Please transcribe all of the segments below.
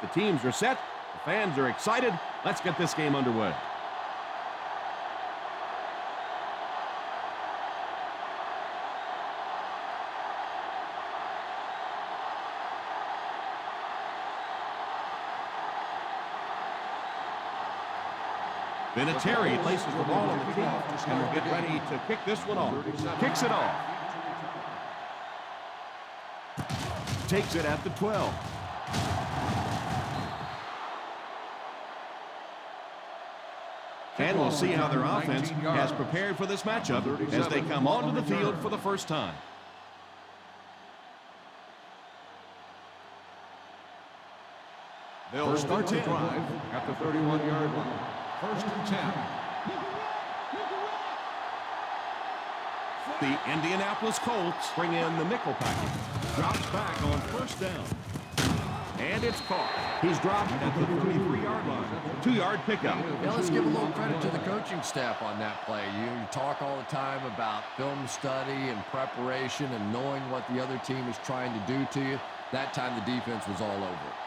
The teams are set. The fans are excited. Let's get this game underway. Vinatieri places the ball on the tee and will get ready to kick this one off. Kicks it off. Takes it at the 12. And we'll see how their offense has prepared for this matchup as they come onto the field for the first time. They'll start the drive at the 31-yard line. First and 10. The Indianapolis Colts bring in the nickel package. Drops back on first down. And it's caught. He's dropped at the 33-yard line. 2-yard pickup. Yeah, let's give a little credit to the coaching staff on that play. You talk all the time about film study and preparation and knowing what the other team is trying to do to you. That time the defense was all over it.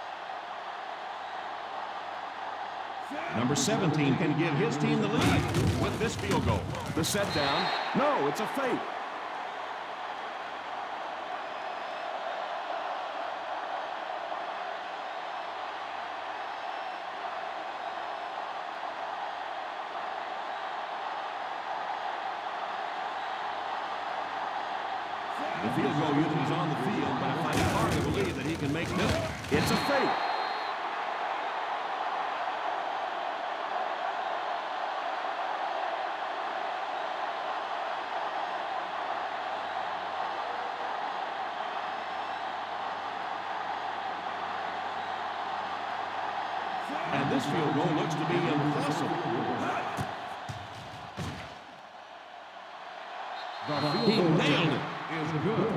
Number 17 can give his team the lead with this field goal. The set down. No, it's a fake. The field goal unit is on the field, but I find it hard to believe that he can make this. It's a fake. And this field goal looks to be impossible. He nailed it. Is good.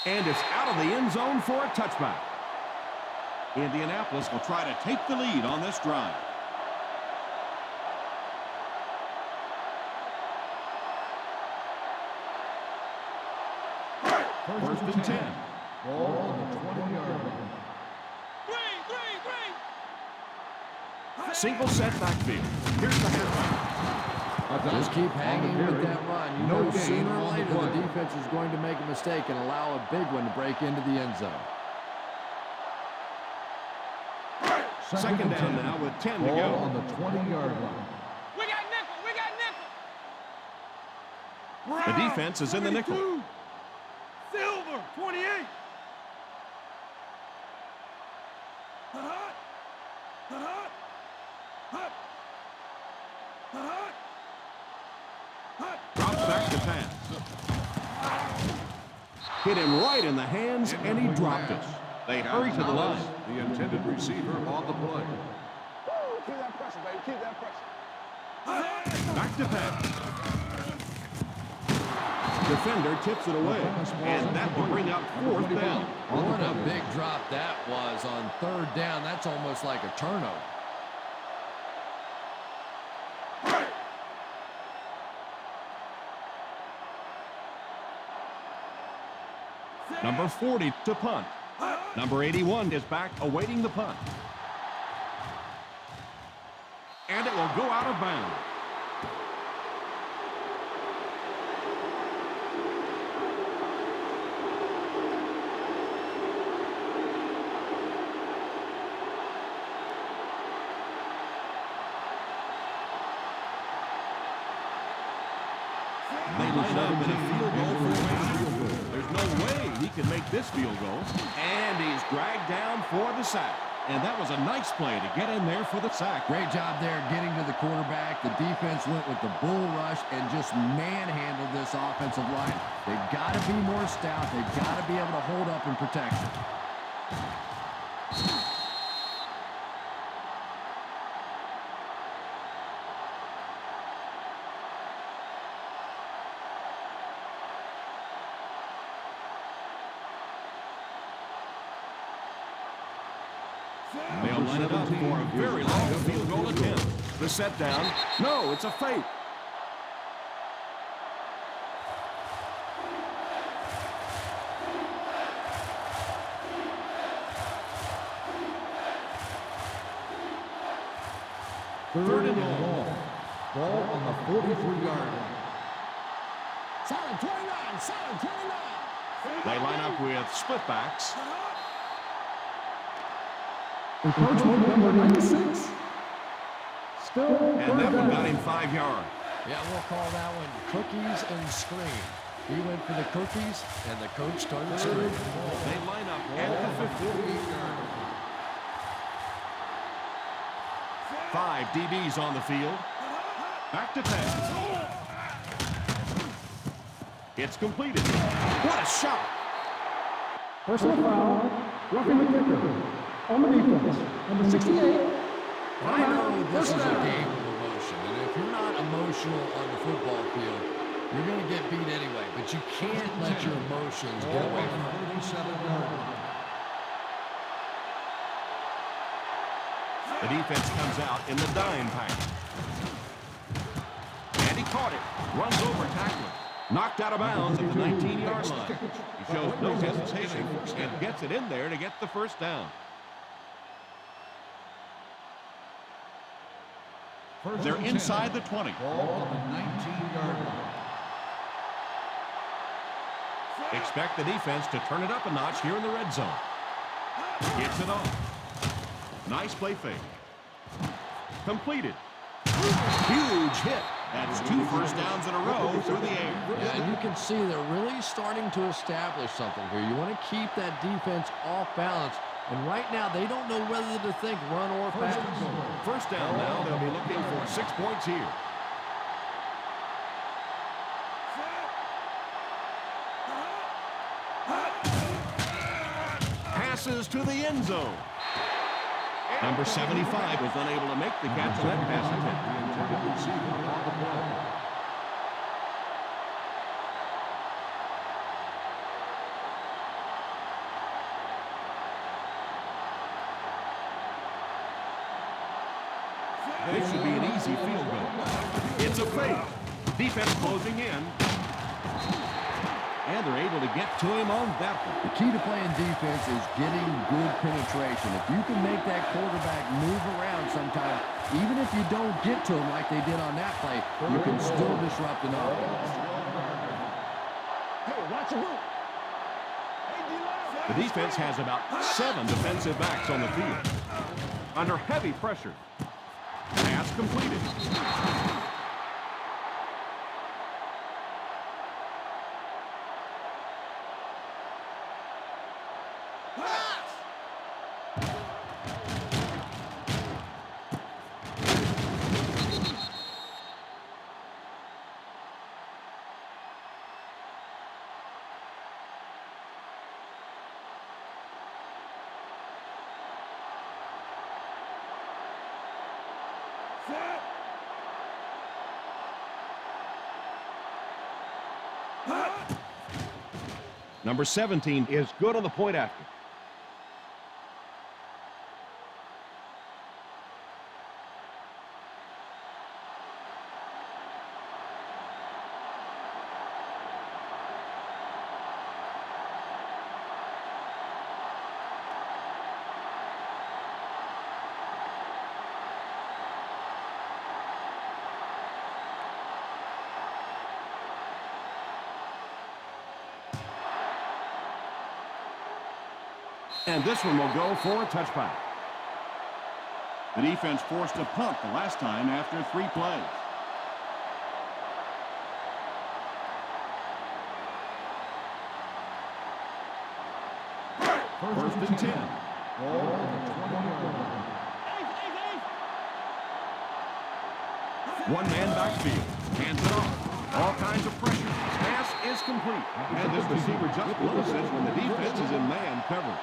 And it's out of the end zone for a touchback. Indianapolis will try to take the lead on this drive. First and 10. Ball on the 20-yard line. Single set backfield. Here's the halfback. Just keep hanging with that run. You know sooner or later the defense is going to make a mistake and allow a big one to break into the end zone. Second down now with 10 to go. On the 20-yard line. We got nickel. We got nickel. The defense is in the nickel. Silver, 28. Drops back to pass. Hit him right in the hands, and he dropped it. They hurry to the line. The intended receiver on the play. Keep that pressure, baby. Keep that pressure. Back to pass. Defender tips it away, and that will bring up fourth down. What a big drop that was on third down. That's almost like a turnover. Number 40 to punt. Number 81 is back awaiting the punt. And it will go out of bounds. They line up in a field goal formation. There's no way he can make this field goal. And he's dragged down for the sack. And that was a nice play to get in there for the sack. Great job there getting to the quarterback. The defense went with the bull rush and just manhandled this offensive line. They've got to be more stout. They've got to be able to hold up in protection. They'll line it up for a very long field goal attempt. The set down. No, it's a fake. Third and long. Ball on the 43-yard line. Solid 29, solid 29. They line up with split backs. Encroachment number 96. Still And that one got him 5 yards. Yeah, we'll call that one cookies and scream. He went for the cookies, and the coach started screaming. They line up at the 58-yard line. 5 DBs on the field. Back to pass. It's completed. What a shot! Personal foul. Roughing the kicker. On the defense. Number 68. I know this is a game of emotion, and if you're not emotional on the football field, you're going to get beat anyway. But you can't let your emotions get away from you. 37-yard line. The defense comes out in the dime package. And he caught it. Runs over tackler. Knocked out of bounds at the 19-yard line. He shows no hesitation and gets it in there to get the first down. They're inside the 20. Ball on the 19-yard line. Expect the defense to turn it up a notch here in the red zone. Gets it off. Nice play fake. Completed. Huge hit. That's 2 first downs in a row through the air. Yeah, and you can see they're really starting to establish something here. You want to keep that defense off balance. And right now, they don't know whether to think run or pass. First down now. They'll be looking for 6 points here. Passes to the end zone. Number 75 was unable to make the catch on that pass attempt. The intended receiver on the play. This should be an easy field goal. It's a fake. Defense closing in. And they're able to get to him on that one. The key to playing defense is getting good penetration. If you can make that quarterback move around sometime, even if you don't get to him like they did on that play, you can still disrupt an offense. Hey, watch your move. The defense has about 7 defensive backs on the field. Under heavy pressure. Pass completed. Number 17 is good on the point after. And this one will go for a touchback. The defense forced a punt the last time after 3 plays. First and 10. Ball on the 20-yard line. One man backfield. Hands it off. All kinds of pressure. Pass is complete. And this receiver just notices when the defense is in man coverage.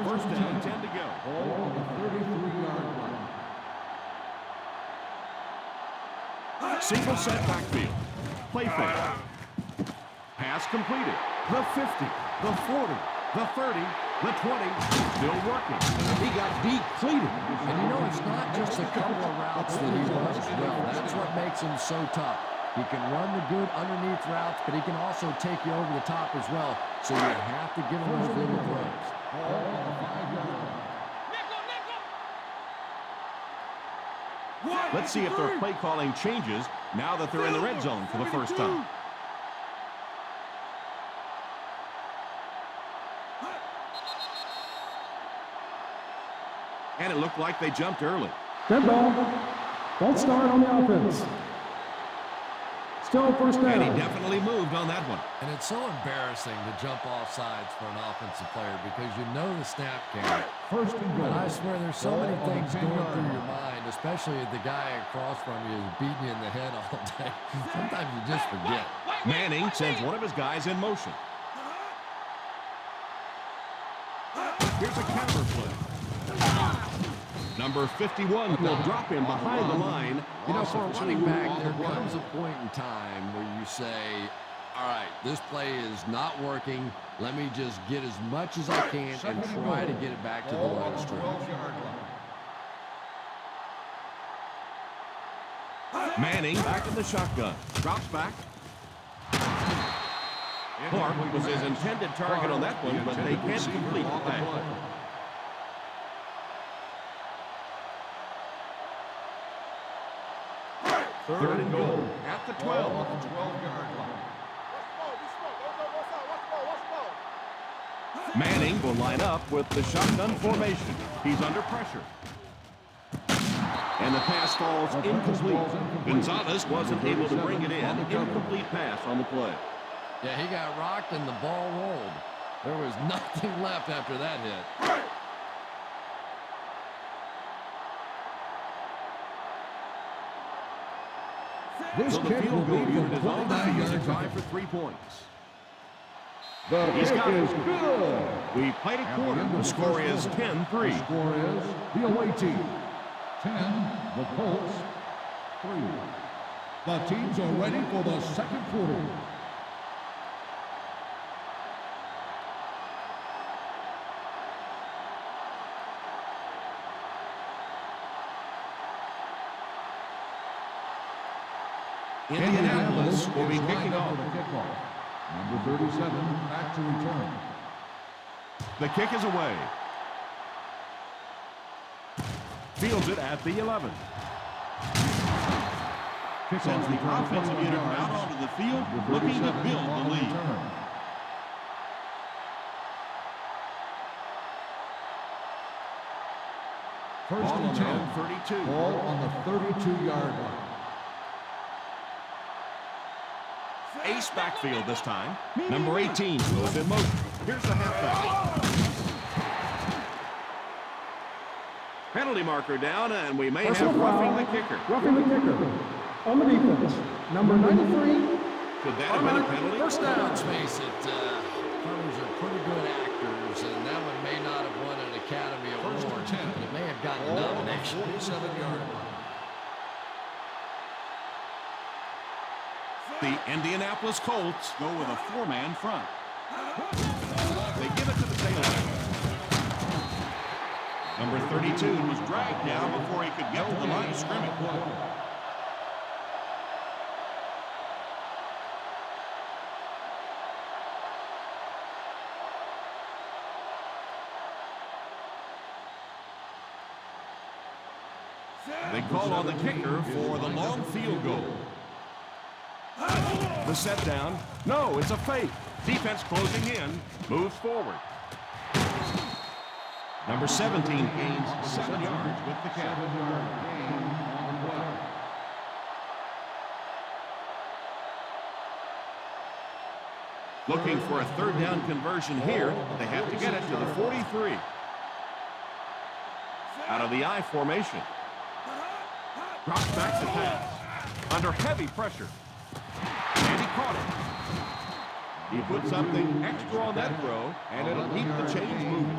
First down, 10 to go. Ball on the 33-yard line. Single set backfield. Play fake. Pass completed. The 50, the 40, the 30, the 20, still working. He got depleted. And you know, it's not just a couple of routes that he runs well. That's what makes him so tough. He can run the good underneath routes, but he can also take you over the top as well. So you have to give him those little throws. Let's see if their play calling changes now that they're in the red zone for the first time. And it looked like they jumped early. Dead ball. False start on the offense. Still first down. And he definitely moved on that one. And it's so embarrassing to jump off sides for an offensive player because you know the snap count. First and goal. But I swear there's so many things going through your mind, especially if the guy across from you is beating you in the head all day. Sometimes you just forget. Manning sends one of his guys in motion. Here's a counter play. Number 51 will drop him behind the line. You know, for a running back, there comes a point in time where you say, all right, this play is not working. Let me just get as much as I can and try to get it back to the line of scrimmage. Manning back in the shotgun. Drops back. Clark was his intended target on that one, but they can't complete the pass. Third and goal at the 12. Manning will line up with the shotgun formation. He's under pressure. And the pass falls incomplete. Gonzalez wasn't able to bring it in. Incomplete pass on the play. Yeah, he got rocked and the ball rolled. There was nothing left after that hit. So the field goal unit is on the field to try for 3 points. He's got it. We played a quarter. The score is 10-3. The score is the away team 10, the Colts 3. The teams are ready for the second quarter. Indianapolis will be kicking off. Number 37 back to return. The kick is away. Fields it at the 11. Sends the offensive unit out onto the field, looking to build the lead. First and 10. 32. Ball on the 32-yard line. Ace backfield this time. Number 18 goes in motion. Here's the halfback. Penalty marker down, and we may have roughing the kicker. Roughing the kicker. On the defense. Number 93. Could that have been a penalty? First down. Let's face it, punters are pretty good actors, and that one may not have won an Academy Award, but it may have gotten a nomination. 47-yard line. The Indianapolis Colts go with a 4-man front. They give it to the tail end. Number 32 was dragged down before he could get to the line of scrimmage. They call on the kicker for the long field goal. The set down. No, it's a fake. Defense closing in. Moves forward. Number 17 gains 7 yards with the catch. Looking for a third down conversion here. They have to get it to the 43. Out of the I formation. Drops back to pass. Under heavy pressure. And he caught it. He put something extra on that throw, and it'll keep the chains moving.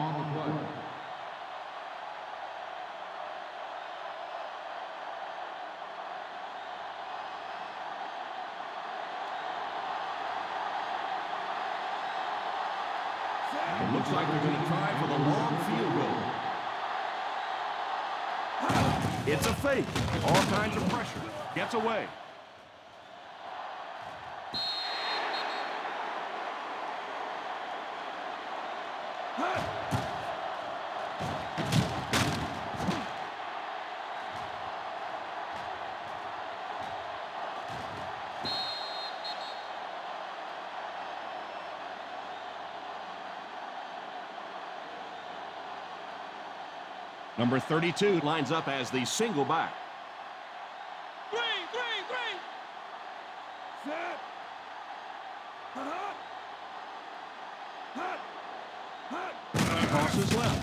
It looks like they're going to try for the long field goal. It's a fake. All kinds of pressure. Gets away. Number 32 lines up as the single back. Three. Set. Crosses left.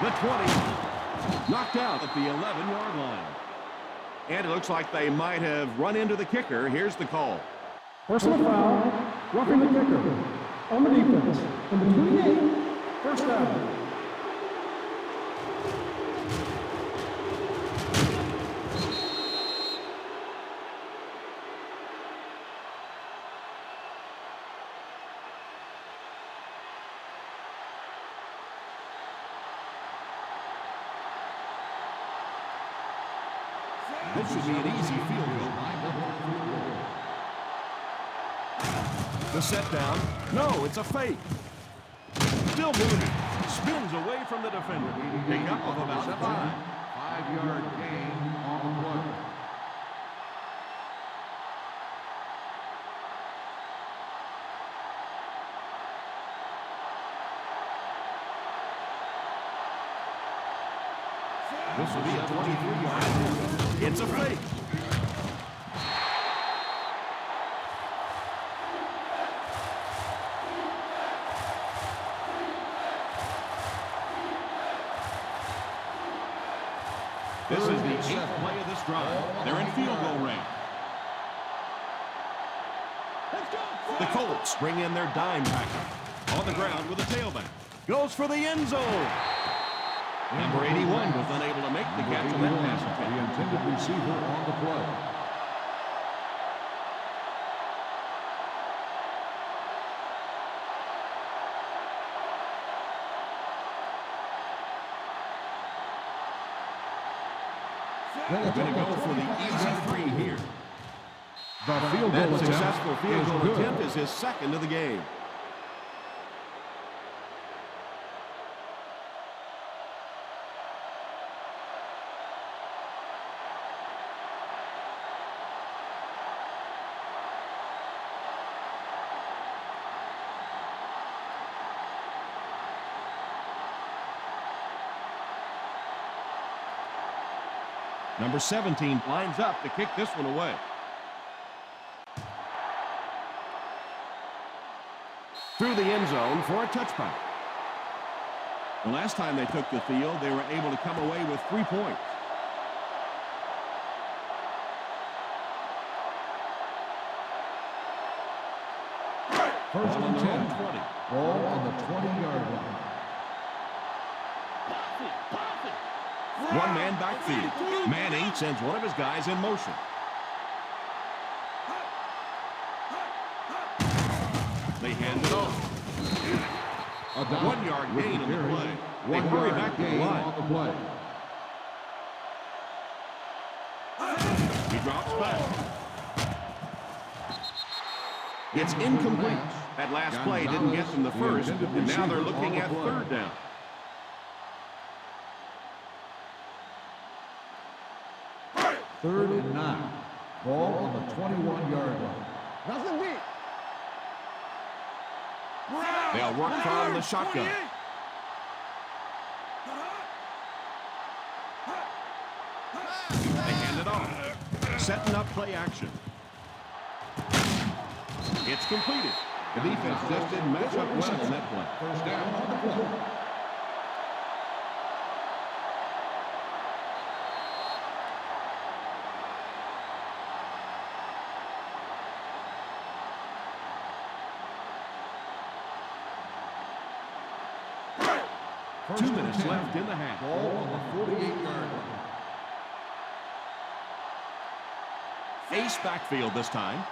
The 20. Knocked out at the 11-yard line. And it looks like they might have run into the kicker. Here's the call. Personal foul, roughing the kicker on the defense. Number 28, first down. This should be an easy field goal. The set down. No, it's a fake. Still moving. Spins away from the defender. Pick up of about 5. 5-yard gain on the play. This will be a 23-yard. It's a fake. This is the 8th play of this drive. They're in field goal range. The Colts bring in their dime package. On the ground with a tailback. Goes for the end zone. Number 81 was unable to make the catch on that pass The attempt. intended receiver on the play. They're going to go for the easy 3 here. The field That goal successful field goal good. attempt is his second of the game. Number 17 lines up to kick this one away. Through the end zone for a touchback. The last time they took the field, they were able to come away with 3 points. First Ball on and their 10. own 20. Ball on the 20-yard line. One man backfield. Manning sends one of his guys in motion. They hand it off. A 1-yard gain on the play. They hurry back to the line. On the play. He drops back. It's incomplete. That last play didn't get them the first, and now they're looking at 3rd down. Third and 9. Ball on the 21-yard line. Nothing deep. They'll work from the shotgun. They hand it off. Setting up play action. It's completed. The defense just didn't match up well on that play. First down on the play. First 2 minutes left in the half. Ball on the 48-yard line. Ace backfield this time.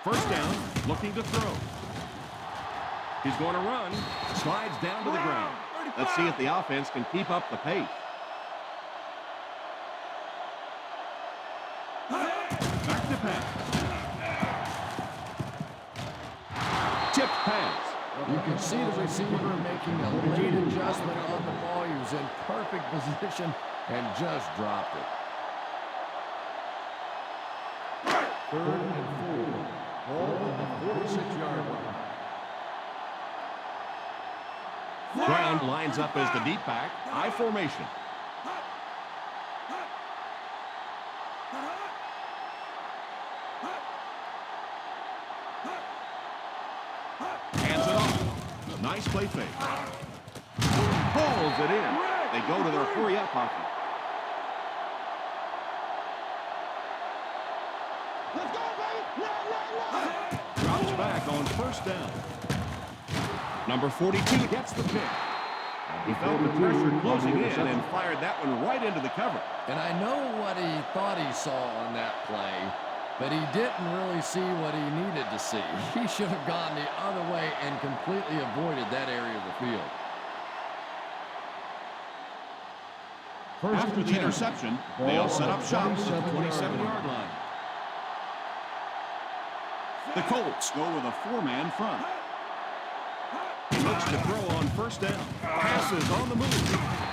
First down, looking to throw. He's going to run. Slides down to the ground. Let's see if the offense can keep up the pace. Back to pass. Tipped pass. You can see the receiver making a late adjustment on the ball. He was in perfect position and just dropped it. 3rd and 4. Ball on the 46-yard line. Brown lines up as the deep back. I formation. Hands it off. Nice play fake. Pulls it in. They go to their hurry-up hockey. Let's go, baby! Drops back on first down. Number 42 gets the pick. He felt the pressure closing in and fired that one right into the cover. And I know what he thought he saw on that play, but he didn't really see what he needed to see. He should have gone the other way and completely avoided that area of the field. After the interception, they'll set up shop at the 27-yard line. The Colts go with a 4-man front. He looks to throw on first down. Passes on the move.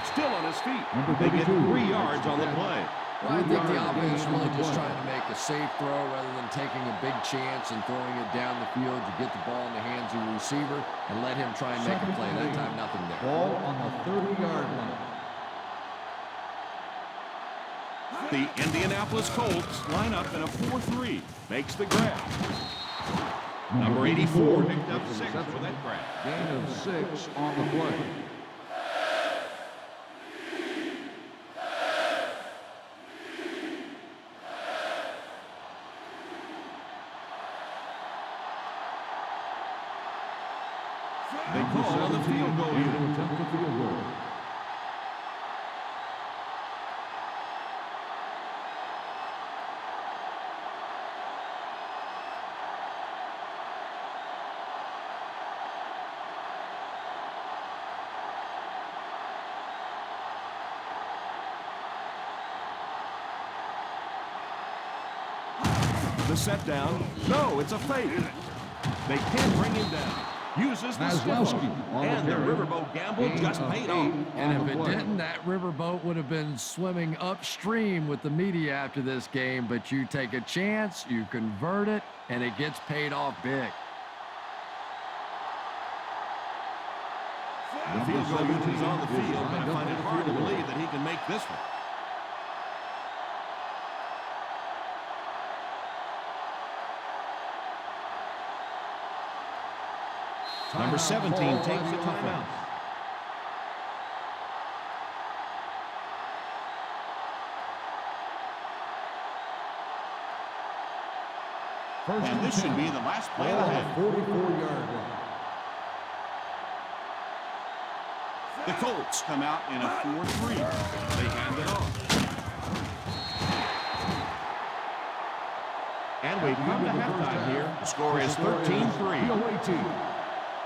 Still on his feet. They get 3 yards on the play. Well, I think the offense is really just trying to make a safe throw rather than taking a big chance and throwing it down the field. You get the ball in the hands of the receiver and let him try and make a play. That time, nothing there. Ball on the 30-yard line. The Indianapolis Colts line up in a 4-3. Makes the grab. Number 84 picked up 6 for that grab. Gain of 6 on the play. They call on the field goal unit. Attempt a field goal. The set down. No, it's a fake. They can't bring him down. Uses the stiff arm. And the riverboat gamble just paid off. And if it didn't, that riverboat would have been swimming upstream with the media after this game. But you take a chance, you convert it, and it gets paid off big. The field goal unit is on the field, but I find it hard to believe that he can make this one. Number 17 takes a timeout. And this should be the last play of the half. 44-yard line. The Colts come out in a 4-3. They hand it off. And we come to halftime here. The score is 13-3. The away team.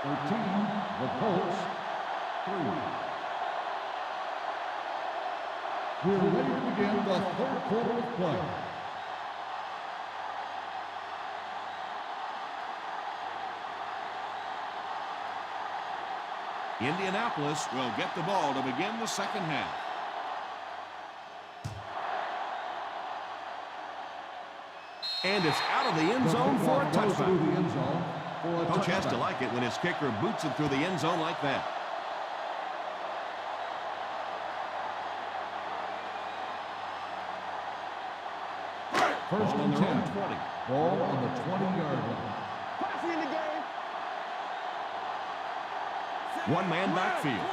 13, the Colts, 3. We're ready to begin the 3rd quarter of play. Indianapolis will get the ball to begin the second half. And it's out of the end zone for a touchdown. Coach has to like it when his kicker boots it through the end zone like that. First and 10. Ball on the 20-yard line. Passing in the game. One-man backfield.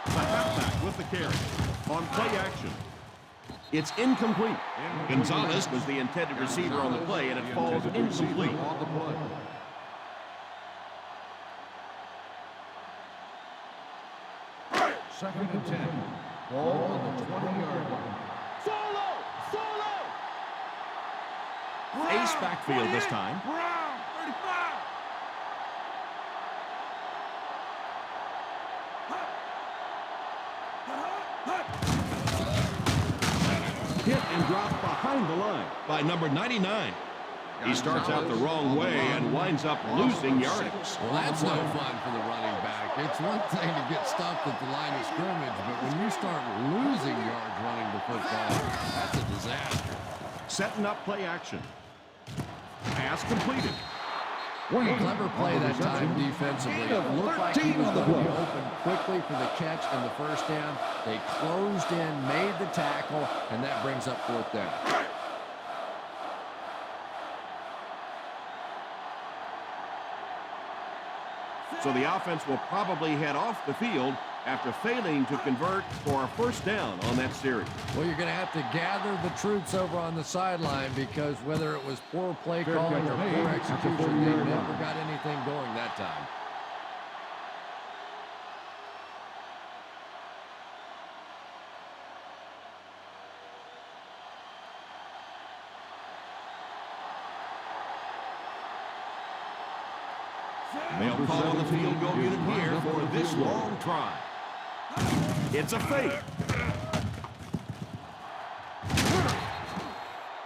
The halfback with the carry. On play action. It's incomplete. Gonzalez was the intended receiver on the play, and it falls incomplete. On the play. Second and 10. Ball on the 20-yard line. Ace backfield this time. Hit and dropped behind the line by number 99. He starts out the wrong way and winds up losing yardage. Well, that's no fun for the running back. It's one thing to get stopped at the line of scrimmage, but when you start losing yards running the football, that's a disaster. Setting up play action. Pass completed. Clever play that time defensively. It looked like he was going to be open quickly for the catch and the first down. They closed in, made the tackle, and that brings up fourth down. So the offense will probably head off the field after failing to convert for a first down on that series. Well, you're going to have to gather the troops over on the sideline because whether it was poor play calling or poor execution, they never got anything going that time. They'll call the field goal unit here for this long try. It's a fake.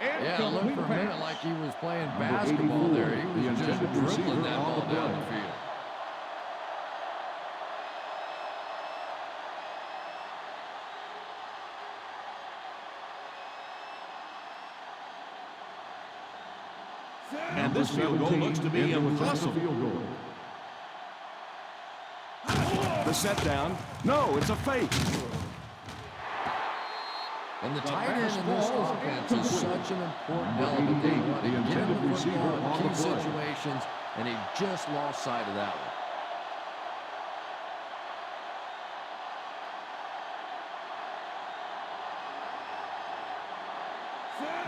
Yeah, it looked for a minute like he was playing basketball there. He was just dribbling that ball down the field. And this field goal looks to be impossible. The set down. No, it's a fake. And the tight end in this offense is such an important element. They want to get him the football in key situations, and he just lost sight of that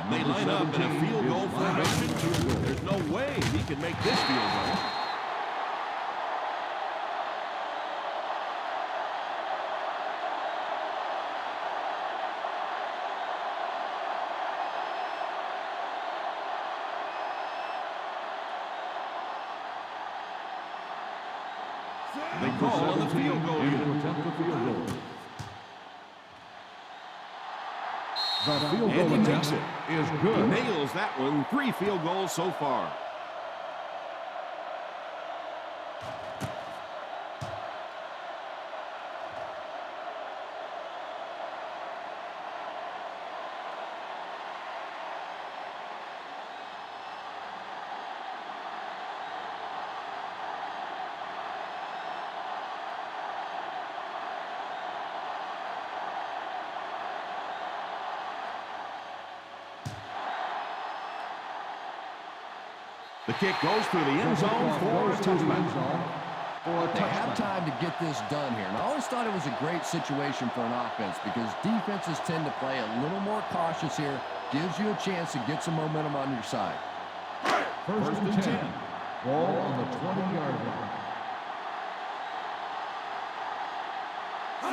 one. They line up in a field goal formation. There's no way he can make this field goal. They call on the field goal unit. The field And goal he attempt makes it. is He good. nails that one. 3 field goals so far. The kick goes through the end zone for a touchdown. They have time to get this done here. And I always thought it was a great situation for an offense because defenses tend to play a little more cautious here. Gives you a chance to get some momentum on your side. First and 10. Ball on the 20-yard line.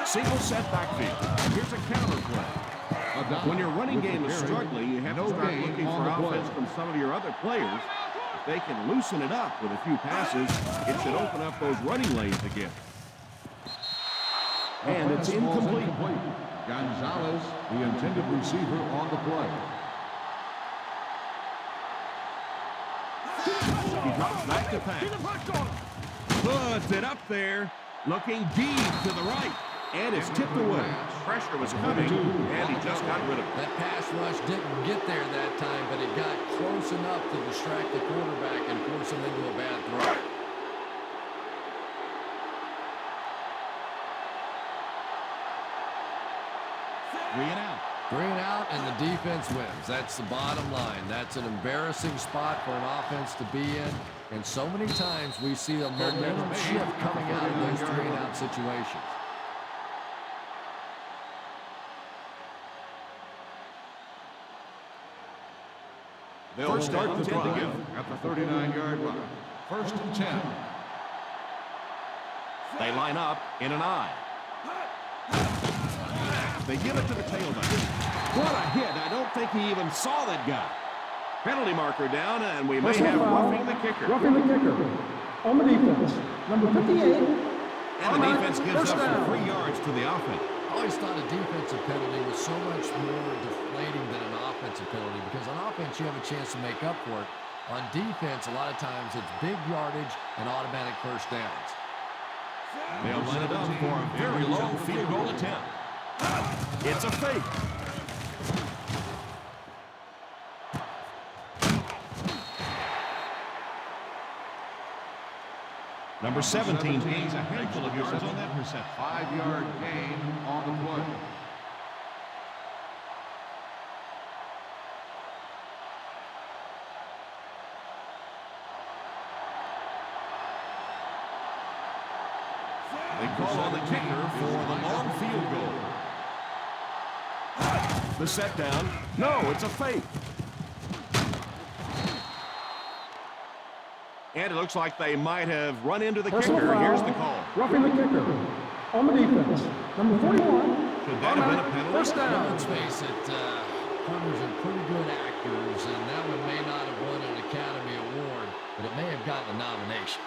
Single set backfield. Here's a counter play. When your running game is struggling, you have to start looking for offense from some of your other players. If they can loosen it up with a few passes, it should open up those running lanes again. And it's incomplete. Gonzalez, the intended receiver, on the play. He drops back to pass. Puts it up there, looking deep to the right. And it's tipped away. Pressure was coming, and he just got rid of it. That pass rush didn't get there that time, but it got close enough to distract the quarterback and force him into a bad throw. Three and out, and the defense wins. That's the bottom line. That's an embarrassing spot for an offense to be in. And so many times we see a momentum shift coming out of those 3-and-out situations. They'll start the drive at the 39-yard line. First and 10. They line up in an I. They give it to the tailback. What a hit. I don't think he even saw that guy. Penalty marker down, and we may Personal have foul. roughing the kicker. Roughing the kicker. On the defense. Number 58. And the defense gives First up some down. 3 yards to the offense. I always thought a defensive penalty was so much more deflating than an offensive penalty because on offense you have a chance to make up for it. On defense, a lot of times it's big yardage and automatic first downs. They'll line it up for a very low field goal attempt. It's a fake. Number 17 gains a handful of yards on that reception. 5-yard gain on the play. They call on the kicker for the long field goal. The set down. No, it's a fake. And it looks like they might have run into the Personal kicker. foul. Here's the call. Roughing the kicker. On the defense. Number 41. Should that have been a penalty? First Well, down. let's face it, corners are pretty good actors, and that one may not have won an Academy Award, but it may have gotten a nomination.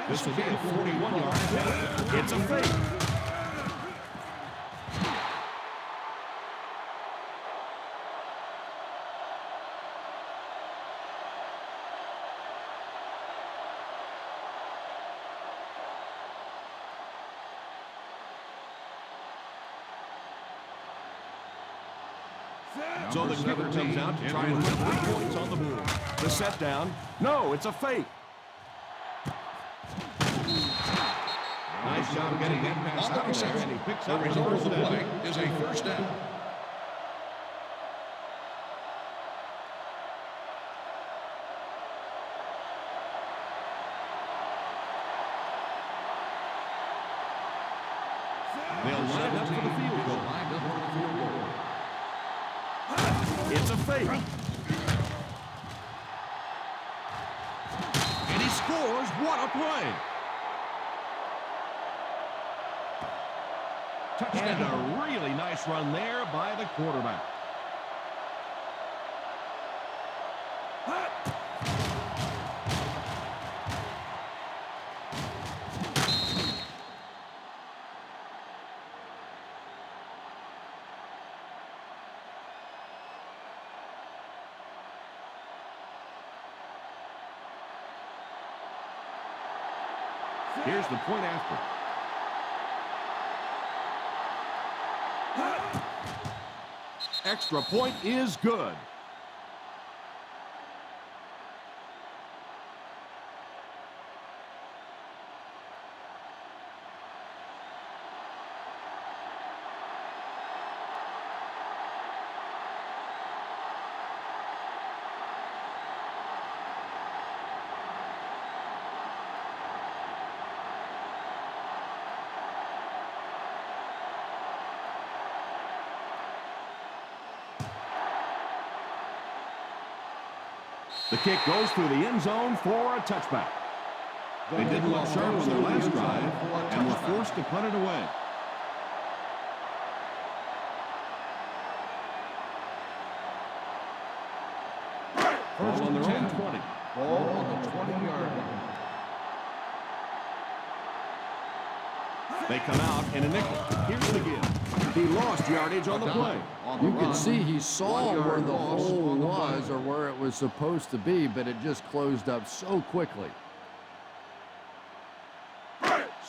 This will be a 41-yard attempt. It's a fake. So the kicker comes out to try and win 3 points on the board. The set down. No, it's a fake. Nice job getting that pass out there, and he picks up the first down. Is a first down. They'll line up for the field goal. It's a fake. And he scores. What a play. And a really nice run there by the quarterback. Here's the point after. Extra point is good. The kick goes through the end zone for a touchback. They didn't look sharp on their last drive and were forced to punt it away. Ball on their own 20. Ball on the 20-yard line. They come out in a nickel. Here's the give. He lost yardage on the play. You can see he saw where the hole was or where it was supposed to be, but it just closed up so quickly.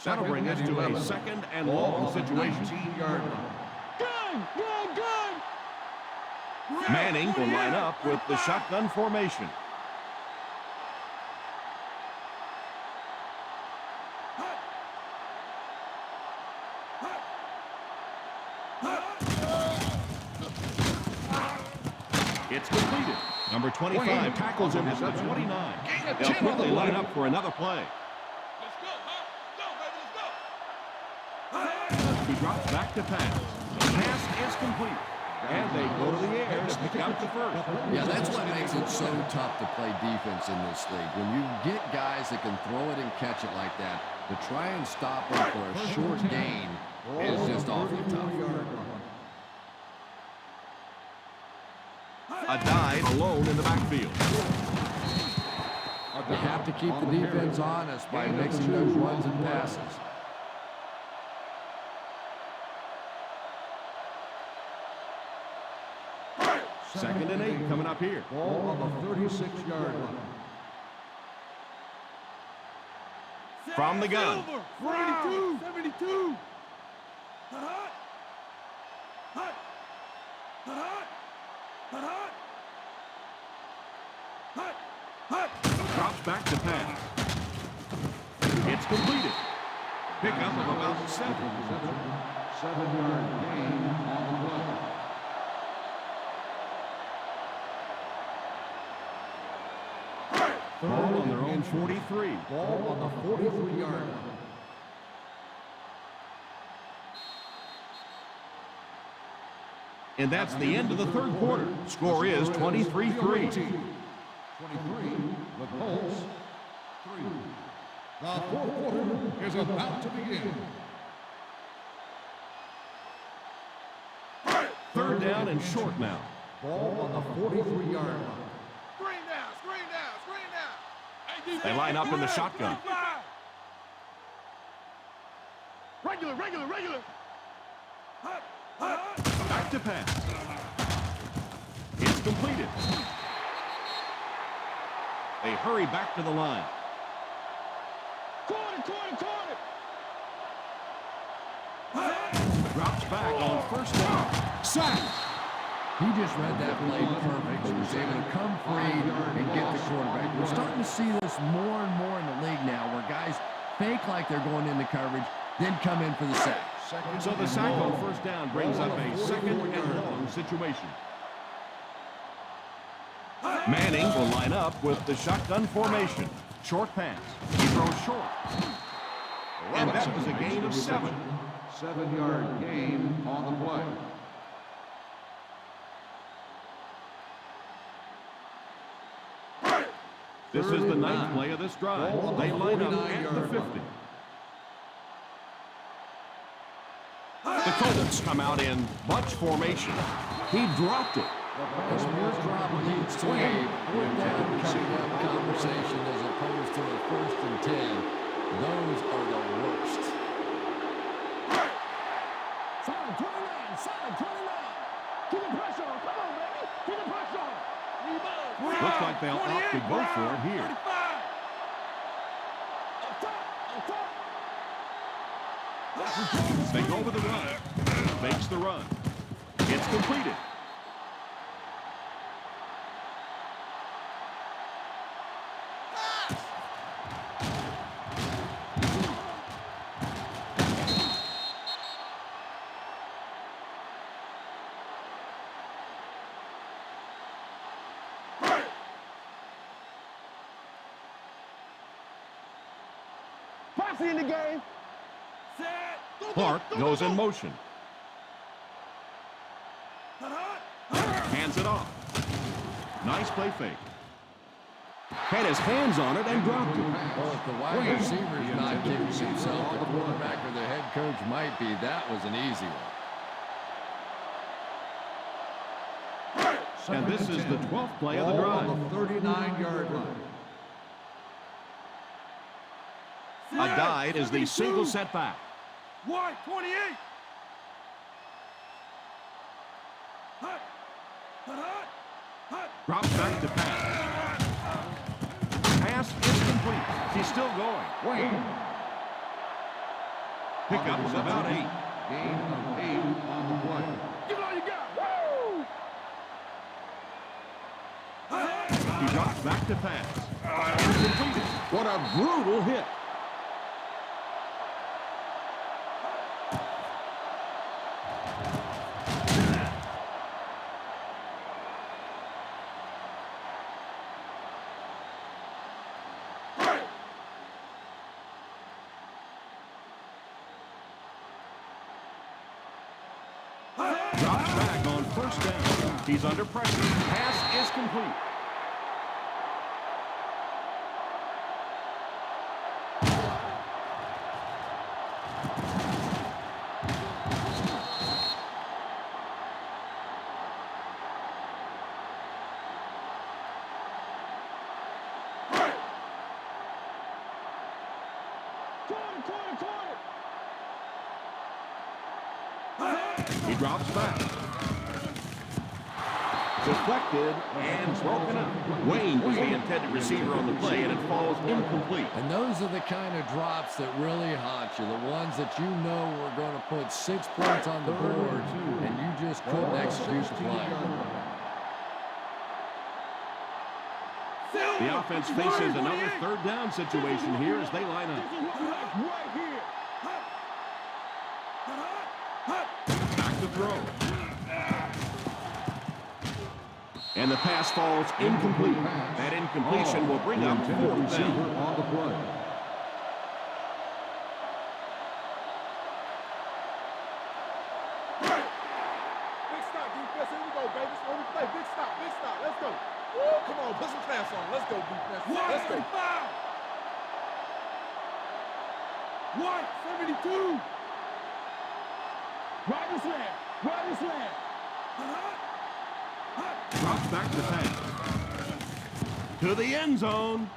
That'll bring us to a second and long situation. 19-yard line. Manning will line up with the shotgun formation. It's completed. Number 25 tackles him at the 29. They'll quickly line up for another play. He drops back to pass. The pass is complete. And they go to the air to pick up the first. Yeah, that's what makes it so tough to play defense in this league. When you get guys that can throw it and catch it like that, To try and stop him for a short gain is just awfully tough. A dive alone in the backfield. You have to keep the defense honest by mixing those runs and passes. Second and 8 coming up here. Ball on the 36-yard line. From the gun. 72. 72. Drops back to pass. It's completed. Pickup of about 7. 7-yard gain on the play. Ball on their own 43. Ball on the 43-yard line. And that's the end of the third quarter. Score is 23-3. 23, the Colts, 3. The fourth quarter is about to begin. Third down and short now. Ball on the 43-yard line. Screen down. Screen down. Screen down. They line up in the shotgun. Regular. Back to pass. It's completed. They hurry back to the line. Corner. Drops back on first down. Sack. He just read that play perfect. He was able to come free and get the quarterback. We're starting to see this more and more in the league now, where guys fake like they're going into coverage, then come in for the sack. So the sack on first down brings up a second and long situation. Manning will line up with the shotgun formation. Short pass. He throws short. And that was a gain of 7. 7-yard gain on the play. This is the 9th play of this drive. They line up at the 50. The Colts come out in bunch formation. He dropped it. This more drop leads to a fourth down coming down conversation as opposed to a 1st and 10. Those are the worst. Solid 29. Keep the pressure on. Come on, baby. Keep the pressure on. Looks like they'll opt to go for it here. They go with the run. Makes the run. It's completed. Posse in the game. Clark goes in motion. Hands it off. Nice play fake. Had his hands on it and dropped it. Well, if the wide receiver's not giving himself, the quarterback or the head coach might be. That was an easy one. And this is the 12th play of the drive. Ball on the 39-yard line. A dive is the single setback. 128. Drops back to pass. Pass is complete. He's still going. Pickup is about 8. Gain of 8 on the play. Give it all you got. Woo! He drops back to pass. Completed. What a brutal hit. Drops back on first down. He's under pressure. Pass is complete. He drops back. Deflected and broken up. Wayne was the intended receiver on the play, and it falls incomplete. And those are the kind of drops that really haunt you, the ones that you know were going to put 6 points on the board, and you just couldn't execute the play. The offense faces another third down situation here as they line up. Back to throw. And the pass falls incomplete. That incompletion will bring up 4th down. On the play. Big stop, defense. Here we go, baby. This is what we play. Big stop, big stop. Let's go. Woo, come on, put some pass on. Let's go, defense. Let's go. One, 72. Right this land. Right this land. Drops back to pass. To the end zone.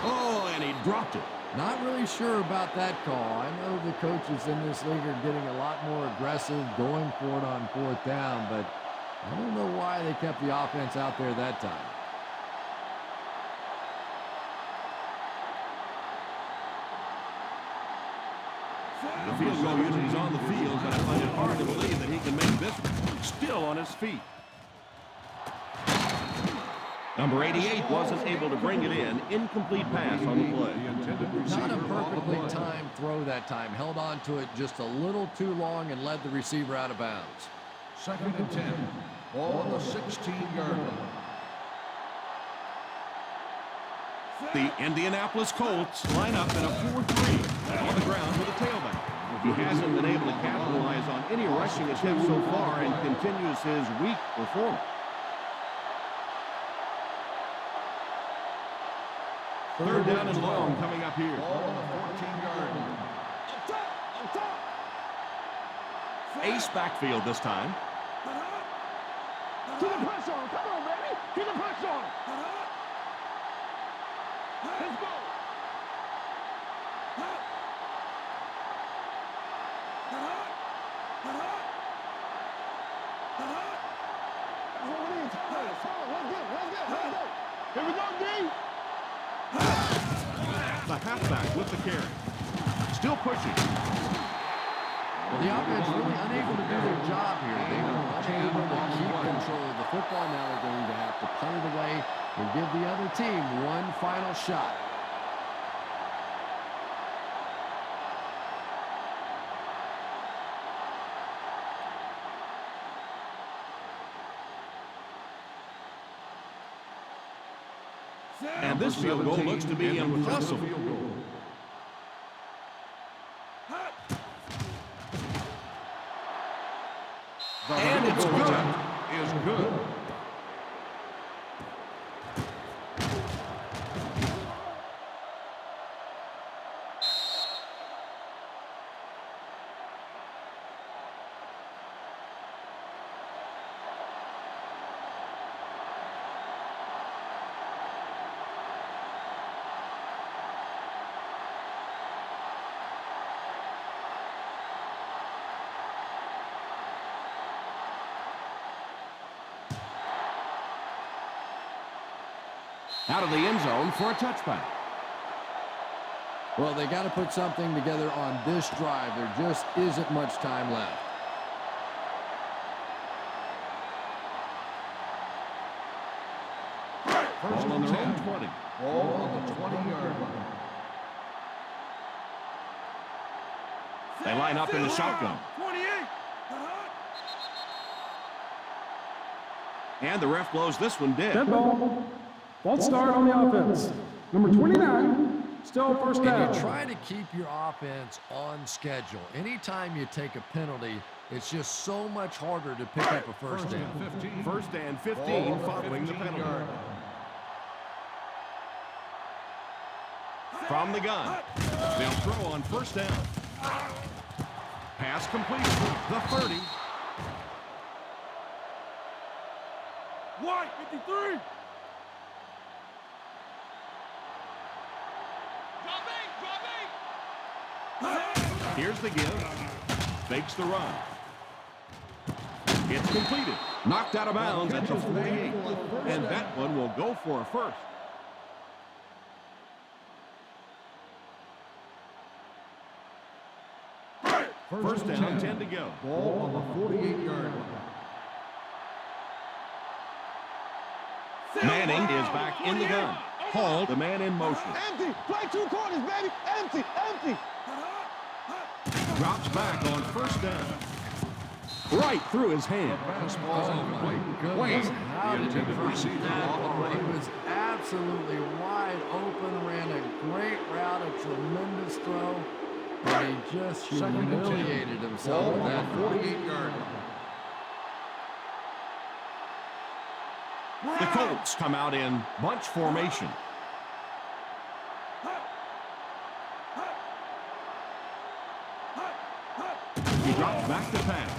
Oh, and he dropped it. Not really sure about that call. I know the coaches in this league are getting a lot more aggressive, going for it on 4th down, but I don't know why they kept the offense out there that time. The field goal unit is on the field, but I find it hard to believe that he can make this one. Still on his feet. Number 88 wasn't able to bring it in. Incomplete pass on the play. Not a perfectly timed throw that time. Held on to it just a little too long and led the receiver out of bounds. 2nd and 10. Ball on the 16-yard line. The Indianapolis Colts line up in a 4-3 on the ground with a tailback. He hasn't been able to capitalize on any rushing attempts so far and continues his weak performance. Third down and long coming up here. Ball on the 14-yard line. Ace backfield this time. Get the press on. Come on, baby. Get the press on. Let's go. That's what we need. Let's go. Here we go, D. The halfback with the carry. Still pushing. Well, the offense really unable to do their job here. They were unable to keep control of the football. Now they're going to have to punt it away and give the other team one final shot. And this field goal looks to be impossible. And it's good. Is good. Out of the end zone for a touchback. Well, they got to put something together on this drive. There just isn't much time left. First Ball on and their own 10. 20. Ball on the 20-yard line. They line up in the shotgun. 28. And the ref blows this one dead. Dead ball. False start on the offense. Number 29, still first down. And you try to keep your offense on schedule. Anytime you take a penalty, it's just so much harder to pick up a first down. 15. First and 15 following the penalty. From the gun. They'll throw on first down. Pass completed. The 30. White, 53. Here's the give. Fakes the run. It's completed. Knocked out of bounds at the 48. And that one will go for a first. First down, 10 to go. Ball on the 48-yard line. Manning is back in the gun. Hall, the man in motion. Empty. Play two quarters, baby. Empty. Empty. Drops back on first down. Right through his hand. Fastball incomplete. Goodness, how The did he intended drop receiver that off the ball? He right. was absolutely wide open, ran a great route, a tremendous throw, but he just Second and 10. humiliated himself Ball with on that the throw. 48-yard line. The Colts come out in bunch formation. He drops back to pass.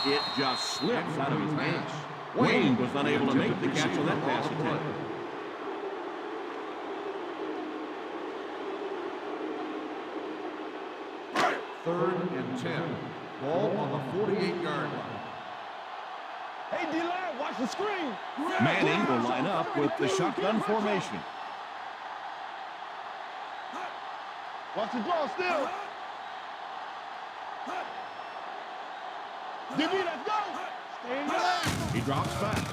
It just slips out of his hands. Wayne was unable to make the catch on that pass attempt. Third and 10. Ball on the 48-yard line. Hey, D-line, watch the screen. Manning will line up with the shotgun formation. Watch the draw still. DB, let's go. Stay in your lane. He drops back.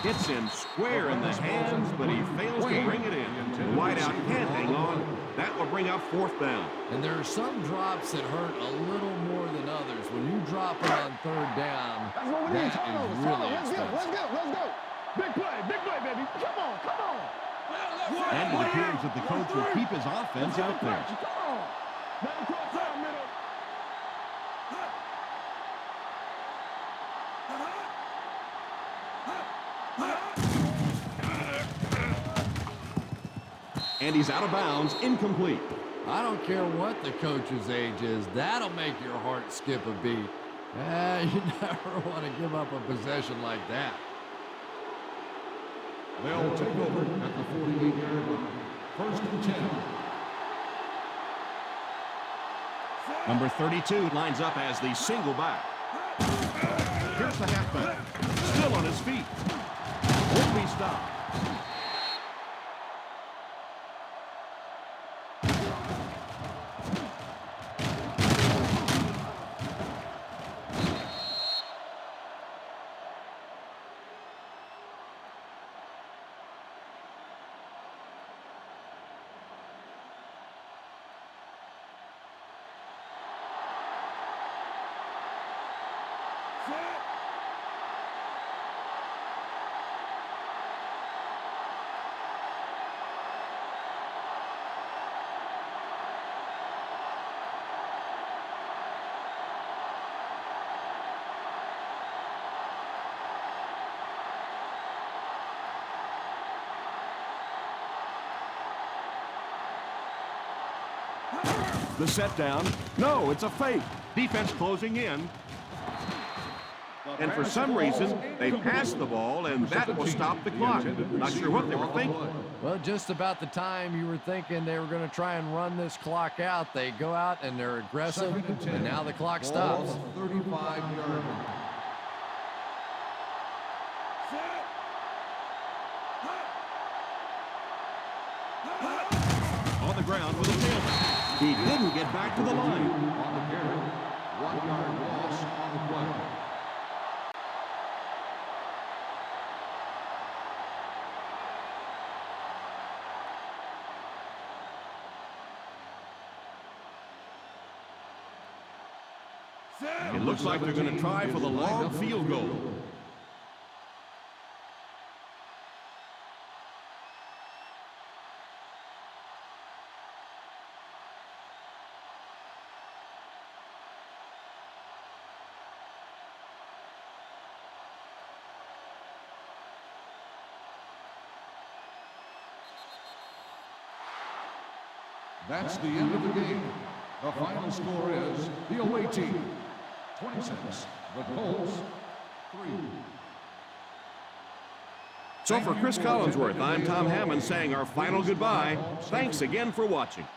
Hits him square in the hands, but he fails to bring it in. The wideout can't hang on. That will bring up fourth down. And there are some drops that hurt a little more than others. When you drop it on third down, That's what we need. that Turnovers. is really Let's go. Let's expensive. go. Let's go. Big play, baby. Come on. Come on. And it appears that the coach will keep his offense out there. Come on. Let him cross out middle. And he's out of bounds, incomplete. I don't care what the coach's age is. That'll make your heart skip a beat. You never want to give up a possession like that. They'll take over at the 48-yard line. First and 10. Number 32 lines up as the single back. Here's the halfback. Still on his feet. Won't be stopped. The set down. No, it's a fake. Defense closing in. And for some reason, they passed the ball, and that will stop the clock. Not sure what they were thinking. Well, just about the time you were thinking they were going to try and run this clock out, they go out and they're aggressive, and now the clock stops. 35-yard line. On the ground with a tailback. He didn't get back to the line. On the carry. 1-yard loss on the play. It looks like they're going to try for the long field goal. That's the end of the game. The final score is the away team 26, the Colts 3. So for Chris Collinsworth, I'm Tom Hammond saying our final goodbye. Thanks again for watching.